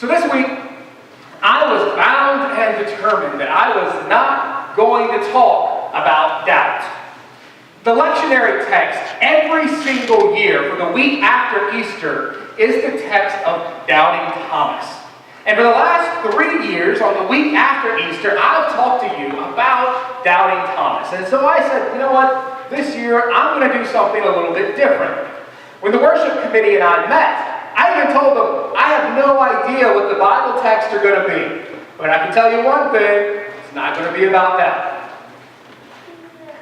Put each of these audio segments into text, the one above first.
So this week, I was bound and determined that I was not going to talk about doubt. The lectionary text every single year for the week after Easter is the text of Doubting Thomas. And for the last 3 years, on the week after Easter, I've talked to you about Doubting Thomas. And so I said, you know what, this year I'm going to do something a little bit different. When the worship committee and I met, I even told them, I have no idea what the Bible texts are going to be. But I can tell you one thing, it's not going to be about that.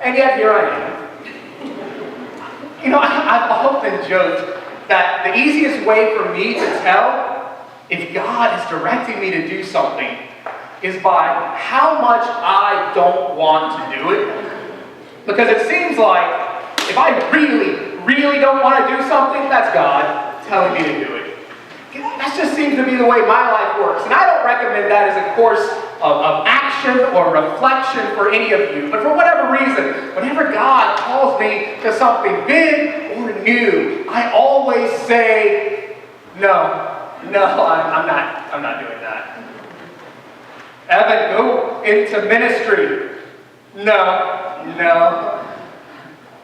And yet here I am. You know, I've often joked that the easiest way for me to tell if God is directing me to do something is by how much I don't want to do it. Because it seems like if I really don't want to do something, that's God telling me to do it. That just seems to be the way my life works. And I don't recommend that as a course of action or reflection for any of you. But for whatever reason, whenever God calls me to something big or new, I always say, no, I'm not doing that. Evan, go into ministry. No.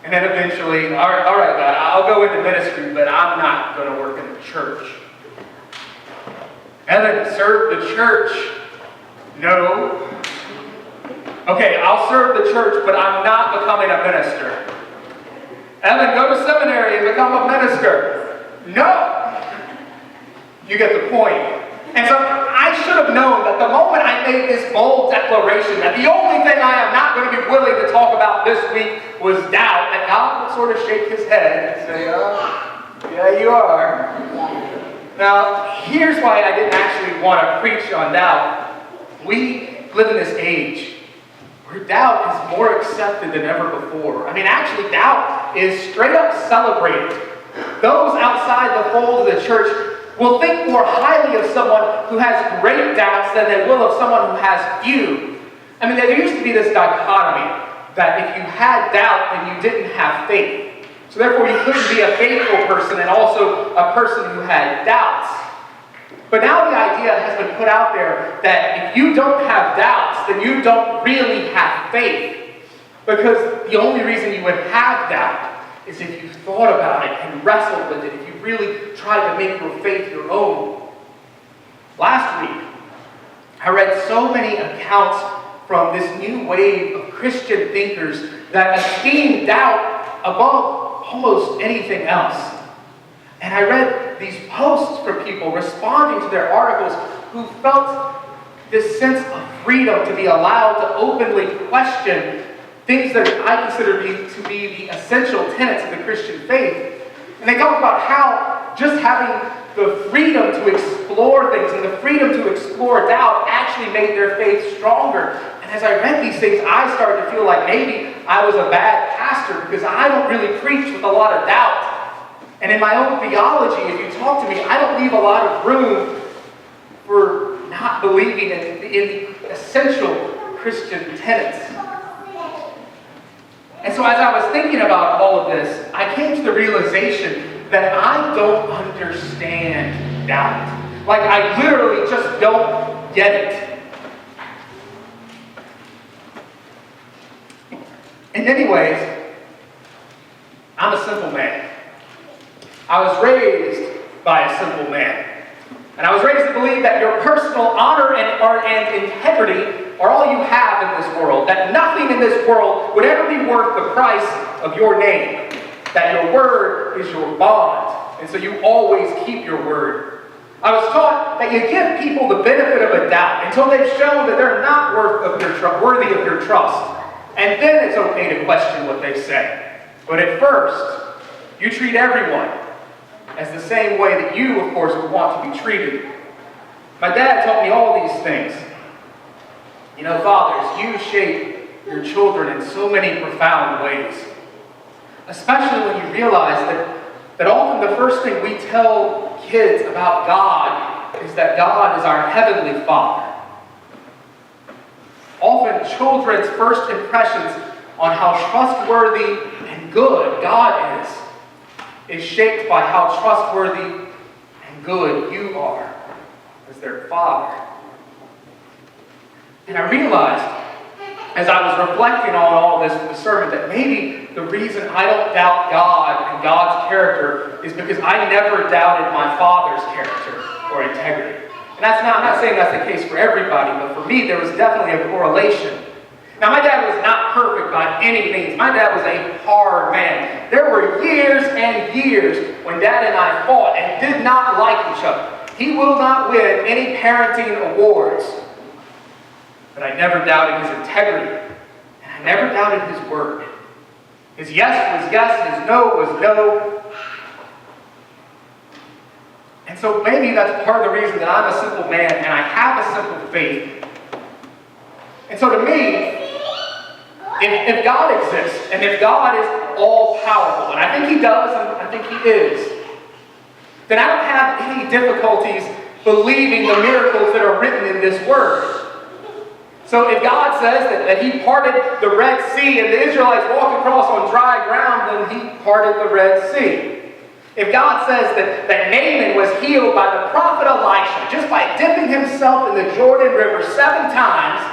And then eventually, all right, God, I'll go into ministry, but I'm not going to work in the church. Evan, serve the church. No. Okay, I'll serve the church, but I'm not becoming a minister. Evan, go to seminary and become a minister. No. You get the point. And so I should have known that the moment I made this bold declaration that the only thing I am not going to be willing to talk about this week was doubt, that God would sort of shake his head and say, oh, yeah, you are. Now, here's why I didn't actually want to preach on doubt. We live in this age where doubt is more accepted than ever before. I mean, actually, doubt is straight up celebrated. Those outside the fold of the church will think more highly of someone who has great doubts than they will of someone who has few. I mean, there used to be this dichotomy that if you had doubt, then you didn't have faith. So therefore, you couldn't be a faithful person and also a person who had doubts. But now the idea has been put out there that if you don't have doubts, then you don't really have faith. Because the only reason you would have doubt is if you thought about it and wrestled with it, if you really tried to make your faith your own. Last week, I read so many accounts from this new wave of Christian thinkers that esteem doubt above almost anything else. And I read these posts from people responding to their articles who felt this sense of freedom to be allowed to openly question things that I consider to be the essential tenets of the Christian faith. And they talk about how just having the freedom to explore things and the freedom to explore doubt actually made their faith stronger. And as I read these things, I started to feel like maybe I was a bad pastor because I don't really preach with a lot of doubt. And in my own theology, if you talk to me, I don't leave a lot of room for not believing in the essential Christian tenets. And so as I was thinking about all of this, I came to the realization that I don't understand doubt. Like, I literally just don't get it. In many ways, I'm a simple man. I was raised by a simple man. And I was raised to believe that your personal honor and integrity are all you have in this world. That nothing in this world would ever be worth the price of your name. That your word is your bond. And so you always keep your word. I was taught that you give people the benefit of a doubt until they've shown that they're not worthy of your trust. And then it's okay to question what they say. But at first, you treat everyone as the same way that you, of course, would want to be treated. My dad taught me all these things. You know, fathers, you shape your children in so many profound ways. Especially when you realize that often the first thing we tell kids about God is that God is our Heavenly Father. Often children's first impressions on how trustworthy and good God is shaped by how trustworthy and good you are. as their Father. And I realized, as I was reflecting on all this in the sermon, that maybe the reason I don't doubt God and God's character is because I never doubted my Father's character or integrity. And I'm not saying that's the case for everybody, but for me, there was definitely a correlation. Now, my dad was not perfect by any means. My dad was a hard man. There were years and years when Dad and I fought and did not like each other. He will not win any parenting awards. But I never doubted his integrity. And I never doubted his word. His yes was yes, his no was no. And so maybe that's part of the reason that I'm a simple man and I have a simple faith. And so to me, if God exists, and if God is all-powerful, and I think He does, and I think He is, then I don't have any difficulties believing the miracles that are written in this Word. So if God says that He parted the Red Sea and the Israelites walked across on dry ground, then He parted the Red Sea. If God says that Naaman was healed by the prophet Elisha just by dipping himself in the Jordan River 7 times,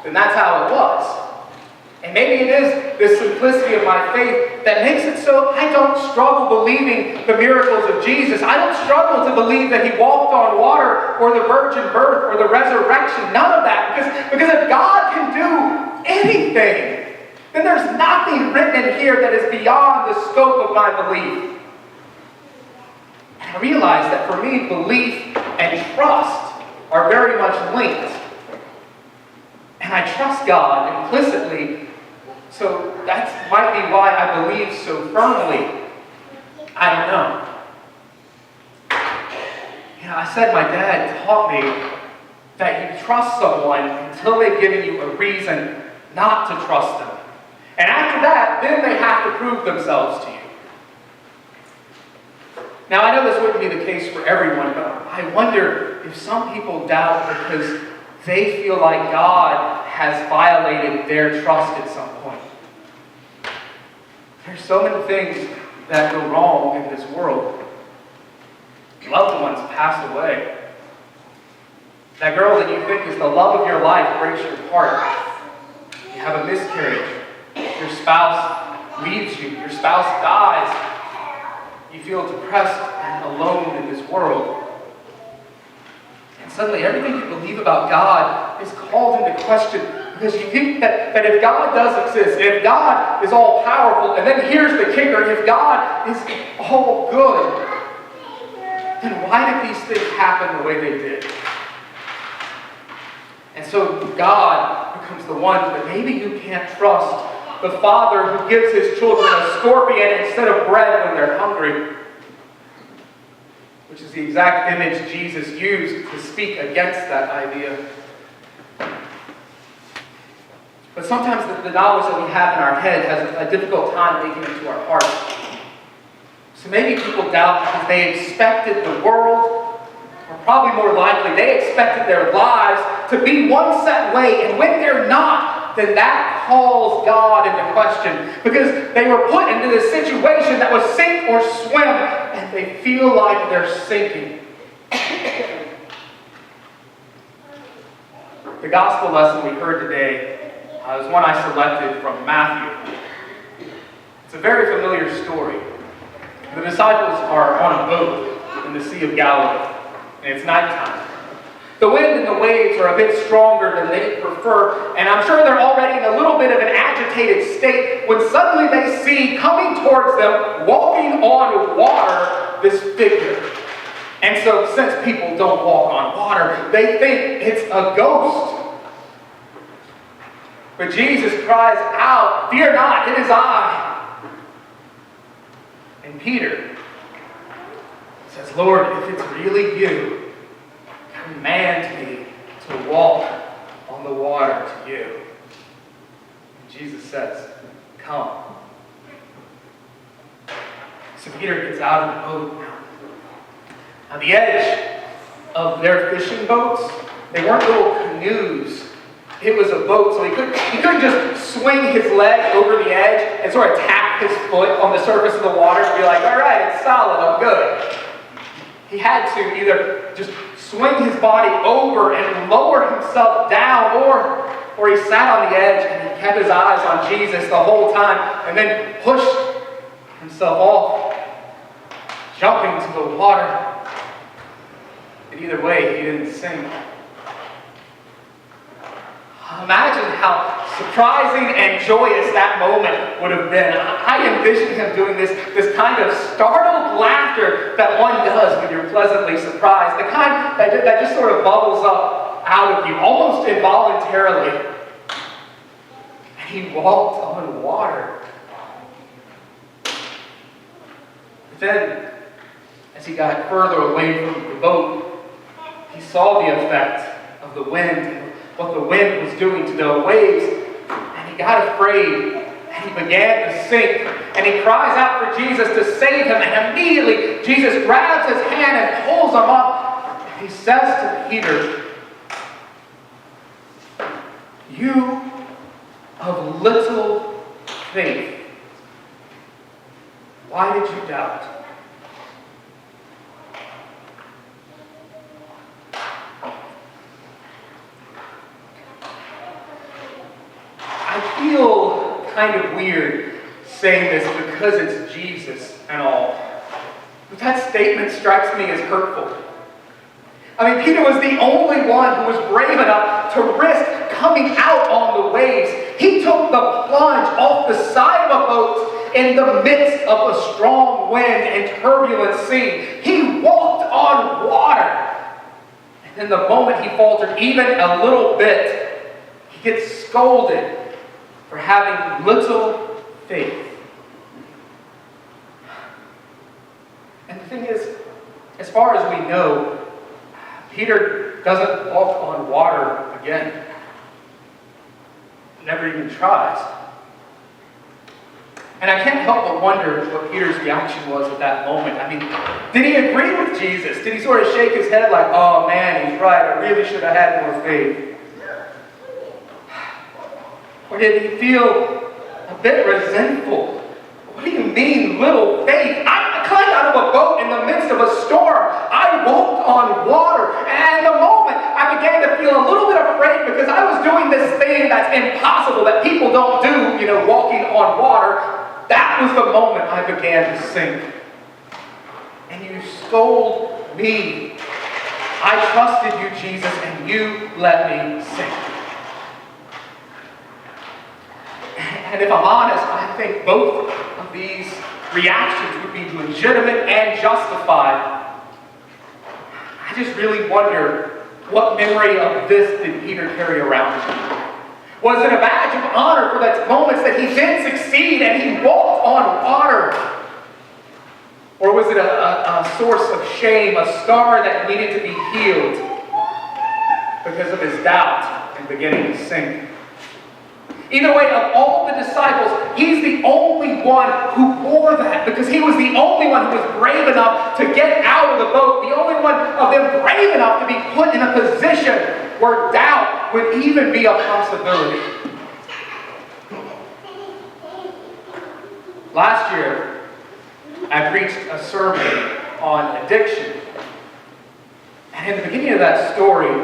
then that's how it was. And maybe it is the simplicity of my faith that makes it so I don't struggle believing the miracles of Jesus. I don't struggle to believe that He walked on water or the virgin birth or the resurrection. None of that. Because if God can do anything, then there's nothing written in here that is beyond the scope of my belief. And I realize that for me, belief and trust are very much linked. And I trust God implicitly. So that might be why I believe so firmly. I don't know. I said my dad taught me that you trust someone until they've given you a reason not to trust them. And after that, then they have to prove themselves to you. Now, I know this wouldn't be the case for everyone, but I wonder if some people doubt because they feel like God has violated their trust at some point. There's so many things that go wrong in this world. Loved ones pass away. That girl that you think is the love of your life breaks your heart. You have a miscarriage. Your spouse leaves you. Your spouse dies. You feel depressed and alone in this world. And suddenly everything you believe about God is called into question because you think that if God does exist, if God is all powerful, and then here's the kicker, if God is all good, then why did these things happen the way they did? And so God becomes the one that maybe you can't trust. The father who gives his children a scorpion instead of bread when they're hungry. Which is the exact image Jesus used to speak against that idea. But sometimes the knowledge that we have in our head has a difficult time making it to our hearts. So maybe people doubt because they expected the world, or probably more likely, they expected their lives to be one set way, and when they're not, then that calls God into question. Because they were put into this situation that was sink or swim, and they feel like they're sinking. The gospel lesson we heard today is one I selected from Matthew. It's a very familiar story. The disciples are on a boat in the Sea of Galilee, and it's nighttime. The wind and the waves are a bit stronger than they prefer, and I'm sure they're already in a little bit of an agitated state when suddenly they see coming towards them, walking on water, this figure. And so since people don't walk on water, they think it's a ghost. But Jesus cries out, "Fear not, it is I." And Peter says, "Lord, if it's really you, command me to walk on the water to you." And Jesus says, "Come." So Peter gets out of the boat now. On the edge of their fishing boats, they weren't little canoes. It was a boat, so he couldn't just swing his leg over the edge and sort of tap his foot on the surface of the water and be like, "All right, it's solid, I'm good." He had to either just swing his body over and lower himself down, or he sat on the edge and he kept his eyes on Jesus the whole time and then pushed himself off, jumping to the water. And either way, he didn't sink. Imagine how surprising and joyous that moment would have been. I envision him doing this kind of startled laughter that one does when you're pleasantly surprised. The kind that just sort of bubbles up out of you, almost involuntarily. And he walked on water. But then, as he got further away from the boat, he saw the effect of the wind, what the wind was doing to the waves, and he got afraid, and he began to sink, and he cries out for Jesus to save him, and immediately Jesus grabs his hand and pulls him up, and he says to Peter, "You of little faith, why did you doubt?" I feel kind of weird saying this because it's Jesus and all. But that statement strikes me as hurtful. I mean, Peter was the only one who was brave enough to risk coming out on the waves. He took the plunge off the side of a boat in the midst of a strong wind and turbulent sea. He walked on water. And in the moment he faltered even a little bit, he gets scolded for having little faith. And the thing is, as far as we know, Peter doesn't walk on water again. Never even tries. And I can't help but wonder what Peter's reaction was at that moment. I mean, did he agree with Jesus? Did he sort of shake his head like, "Oh man, he's right, I really should have had more faith"? Or did he feel a bit resentful? What do you mean, little faith? I climbed out of a boat in the midst of a storm. I walked on water. And in the moment, I began to feel a little bit afraid because I was doing this thing that's impossible, that people don't do, walking on water. That was the moment I began to sink. And you scold me. I trusted you, Jesus, and you let me sink. And if I'm honest, I think both of these reactions would be legitimate and justified. I just really wonder, what memory of this did Peter carry around with him? Was it a badge of honor for the moments that he did succeed and he walked on water? Or was it a source of shame, a scar that needed to be healed because of his doubt and beginning to sink? Either way, of all the disciples, he's the only one who bore that, because he was the only one who was brave enough to get out of the boat, the only one of them brave enough to be put in a position where doubt would even be a possibility. Last year, I preached a sermon on addiction. And in the beginning of that sermon,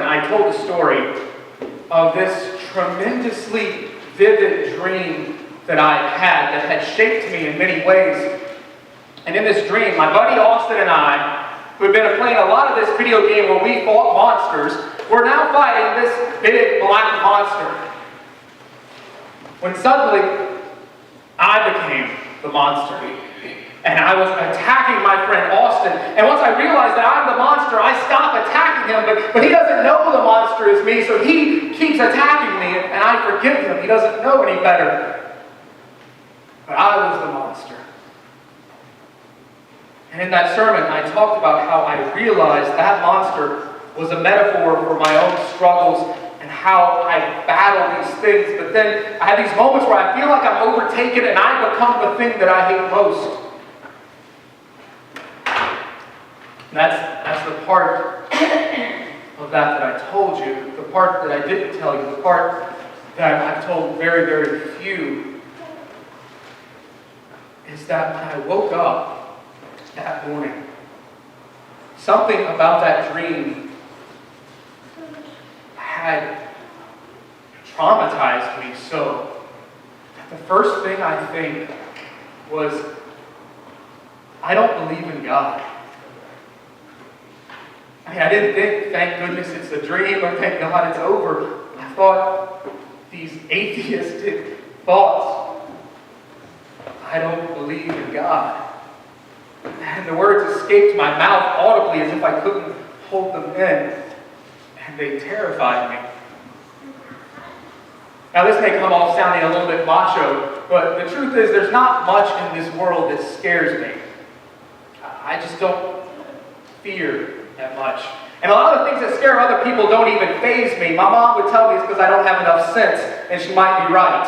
I told the story of this tremendously vivid dream that I had that had shaped me in many ways. And in this dream, my buddy Austin and I, who had been playing a lot of this video game where we fought monsters, were now fighting this big black monster. When suddenly, I became the monster. And I was attacking my friend Austin. And once I realized that I'm the monster, I stop attacking him. But he doesn't know the monster is me, so he keeps attacking me. And I forgive him. He doesn't know any better. But I was the monster. And in that sermon, I talked about how I realized that monster was a metaphor for my own struggles and how I battle these things. But then I have these moments where I feel like I'm overtaken and I become the thing that I hate most. And that's the part of that I told you, the part that I didn't tell you, the part that I've told very, very few, is that when I woke up that morning, something about that dream had traumatized me so that the first thing I think was, I don't believe in God. I mean, I didn't think, thank goodness it's a dream, or thank God it's over. I thought these atheistic thoughts, I don't believe in God. And the words escaped my mouth audibly as if I couldn't hold them in. And they terrified me. Now this may come off sounding a little bit macho, but the truth is there's not much in this world that scares me. I just don't fear that much. And a lot of things that scare other people don't even faze me. My mom would tell me it's because I don't have enough sense, and she might be right.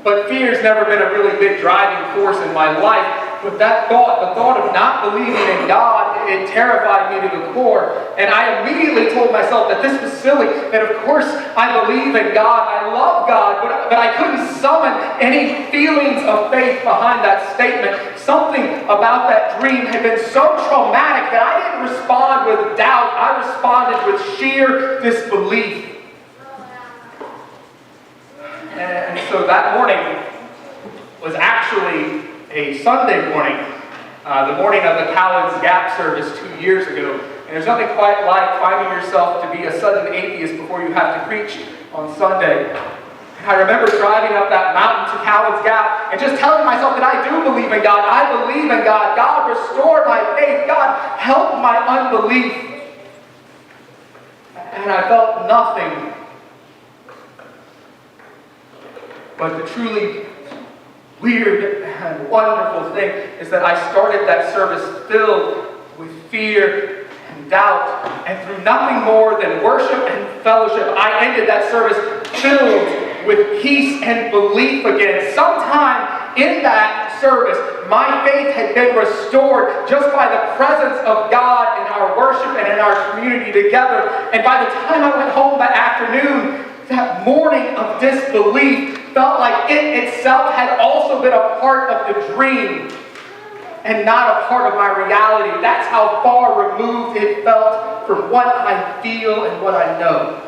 But fear's never been a really big driving force in my life. But that thought, the thought of not believing in God, it terrified me to the core. And I immediately told myself that this was silly, that of course I believe in God, I love God, but I couldn't summon any feelings of faith behind that statement. Something about that dream had been so traumatic that I didn't respond with doubt, I responded with sheer disbelief. And so that morning was actually a Sunday morning, the morning of the Cowens Gap service 2 years ago. And there's nothing quite like finding yourself to be a sudden atheist before you have to preach on Sunday. And I remember driving up that mountain to Cowens Gap and just telling myself that I do believe in God. I believe in God. God, restore my faith. God, help my unbelief. And I felt nothing. But the truly weird and wonderful thing is that I started that service filled with fear and doubt, and through nothing more than worship and fellowship, I ended that service filled with peace and belief again. Sometime in that service, my faith had been restored just by the presence of God in our worship and in our community together. And by the time I went home that afternoon, that morning of disbelief felt like it itself had also been a part of the dream and not a part of my reality. That's how far removed it felt from what I feel and what I know.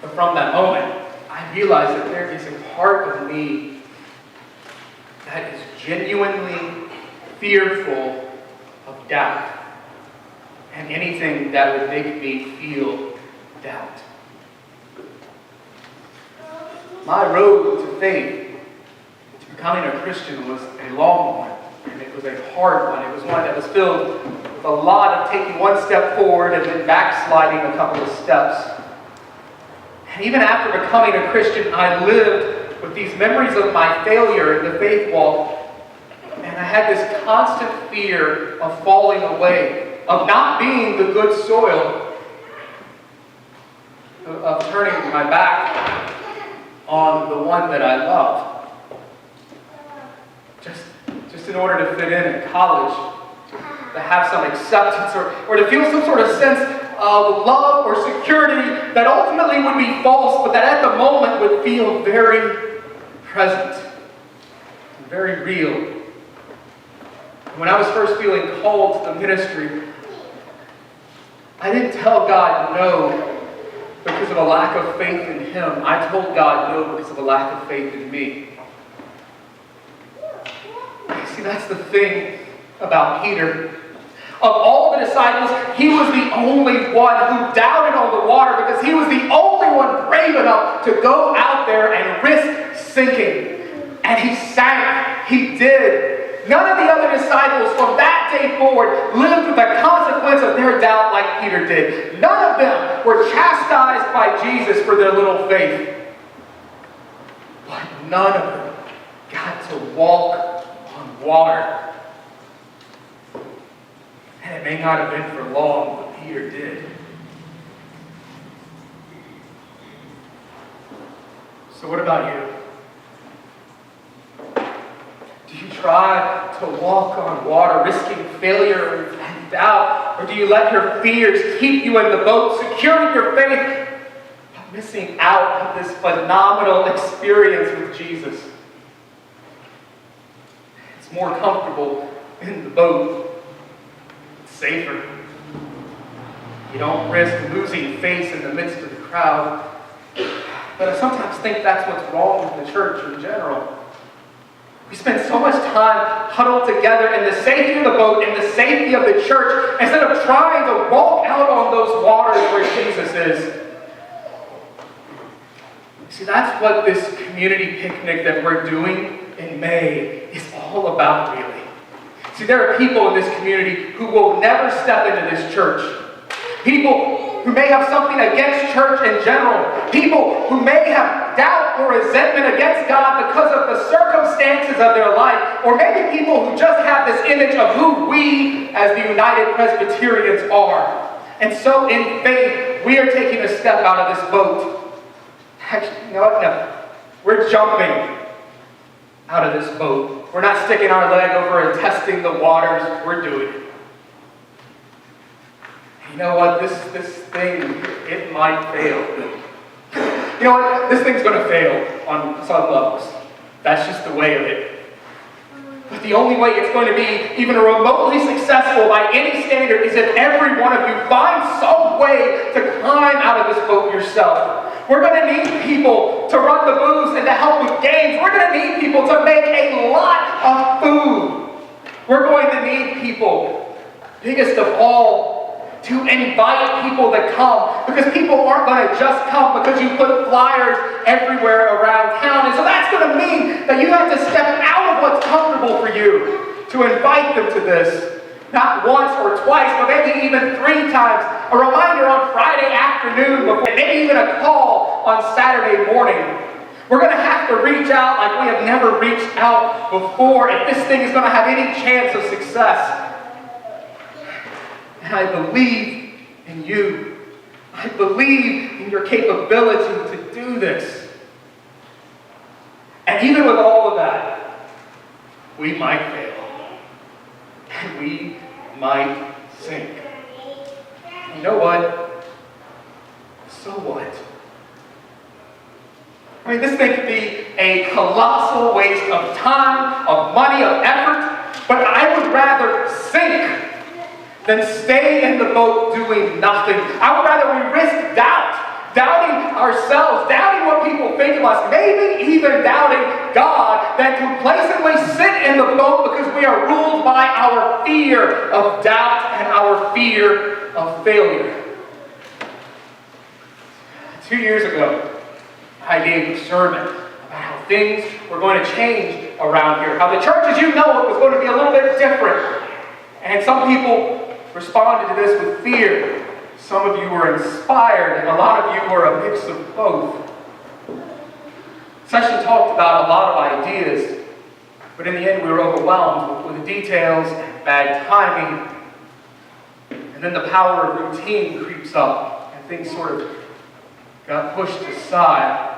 But from that moment, I realized that there is a part of me that is genuinely fearful of doubt and anything that would make me feel doubt. My road to faith, to becoming a Christian, was a long one, and it was a hard one. It was one that was filled with a lot of taking one step forward and then backsliding a couple of steps. And even after becoming a Christian, I lived with these memories of my failure in the faith walk, and I had this constant fear of falling away, of not being the good soil, of turning my back on the one that I love. Just in order to fit in college, to have some acceptance, or to feel some sort of sense of love or security that ultimately would be false, but that at the moment would feel very present and very real. When I was first feeling called to the ministry, I didn't tell God no because of a lack of faith in Him. I told God no because of a lack of faith in me. See, that's the thing about Peter. Of all the disciples, he was the only one who doubted on the water because he was the only one brave enough to go out there and risk sinking. And he sank. He did. None of the other disciples from that day forward lived with the consequence of their doubt like Peter did. None of them were chastised by Jesus for their little faith. But none of them got to walk on water. And it may not have been for long, but Peter did. So what about you? Do you try to walk on water, risking failure and doubt? Or do you let your fears keep you in the boat, securing your faith, but missing out on this phenomenal experience with Jesus? It's It's more comfortable in the boat. It's safer. You don't risk losing face in the midst of the crowd. But I sometimes think that's what's wrong with the church in general. We spend so much time huddled together in the safety of the boat, in the safety of the church, instead of trying to walk out on those waters where Jesus is. See, that's what this community picnic that we're doing in May is all about, really. See, there are people in this community who will never step into this church. People who may have something against church in general. People who may have doubt or resentment against God because of the circumstances of their life. Or maybe people who just have this image of who we as the United Presbyterians are. And so in faith, we are taking a step out of this boat. Actually, you know what? No. We're jumping out of this boat. We're not sticking our leg over and testing the waters. We're doing it. You know what? This thing, it might fail. You know what? This thing's going to fail on some levels. That's just the way of it. But the only way it's going to be even remotely successful by any standard is if every one of you finds some way to climb out of this boat yourself. We're going to need people to run the booths and to help with games. We're going to need people to make a lot of food. We're going to need people, biggest of all, to invite people to come, because people aren't going to just come because you put flyers everywhere around town. And so that's going to mean that you have to step out of what's comfortable for you to invite them to this. Not once or twice, but maybe even 3 times. A reminder on Friday afternoon, before, maybe even a call on Saturday morning. We're going to have to reach out like we have never reached out before if this thing is going to have any chance of success. And I believe in you. I believe in your capability to do this. And even with all of that, we might fail. And we might sink. You know what? So what? I mean, this thing could be a colossal waste of time, of money, of effort, but I would rather sink than stay in the boat doing nothing. I would rather we risk doubt, doubting ourselves, doubting what people think of us, maybe even doubting God, than complacently sit in the boat because we are ruled by our fear of doubt and our fear of failure. 2 years ago, I gave a sermon about how things were going to change around here, how the church as you know it was going to be a little bit different. And some people responded to this with fear. Some of you were inspired, and a lot of you were a mix of both. Session talked about a lot of ideas, but in the end we were overwhelmed with the details and bad timing. And then the power of routine creeps up, and things sort of got pushed aside.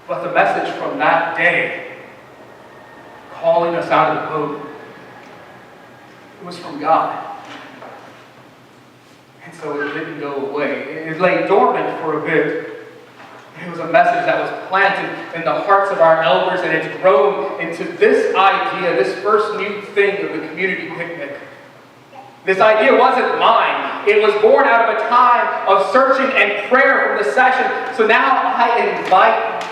But the message from that day, calling us out of the boat, it was from God. And so it didn't go away. It lay dormant for a bit. It was a message that was planted in the hearts of our elders, and it's grown into this idea, this first new thing of the community picnic. This idea wasn't mine. It was born out of a time of searching and prayer from the session. So now I invite,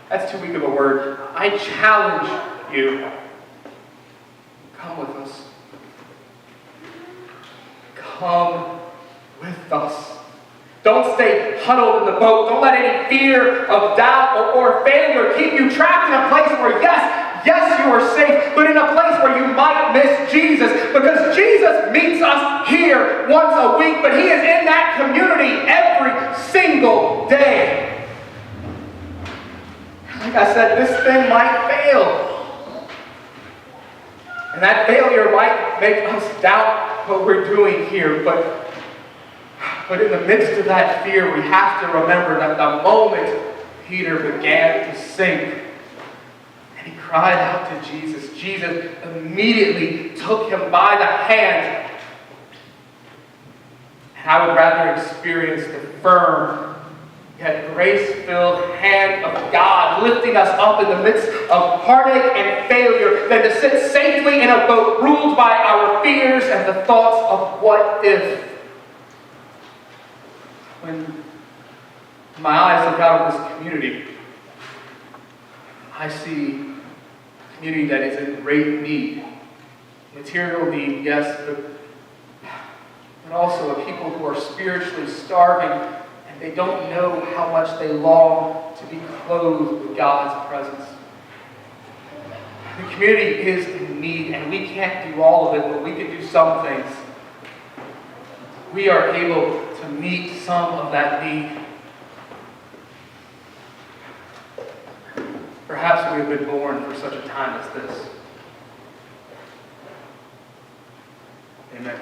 that's too weak of a word, I challenge you. Come with us. Come with us. Don't stay huddled in the boat. Don't let any fear of doubt or failure keep you trapped in a place where, yes, you are safe, but in a place where you might miss Jesus. Because Jesus meets us here once a week, but He is in that community every single day. Like I said, this thing might fail. And that failure might make us doubt what we're doing here, but in the midst of that fear, we have to remember that the moment Peter began to sink, and he cried out to Jesus, Jesus immediately took him by the hand. And I would rather experience the firm yet grace-filled hand of God lifting us up in the midst of heartache and failure than to sit safely in a boat ruled by our fears and the thoughts of what if. When my eyes look out at this community, I see a community that is in great need. Material need, yes, but also a people who are spiritually starving and they don't know how much they long to be clothed with God's presence. The community is in need, and we can't do all of it, but we can do some things. We are able to meet some of that need. Perhaps we have been born for such a time as this. Amen.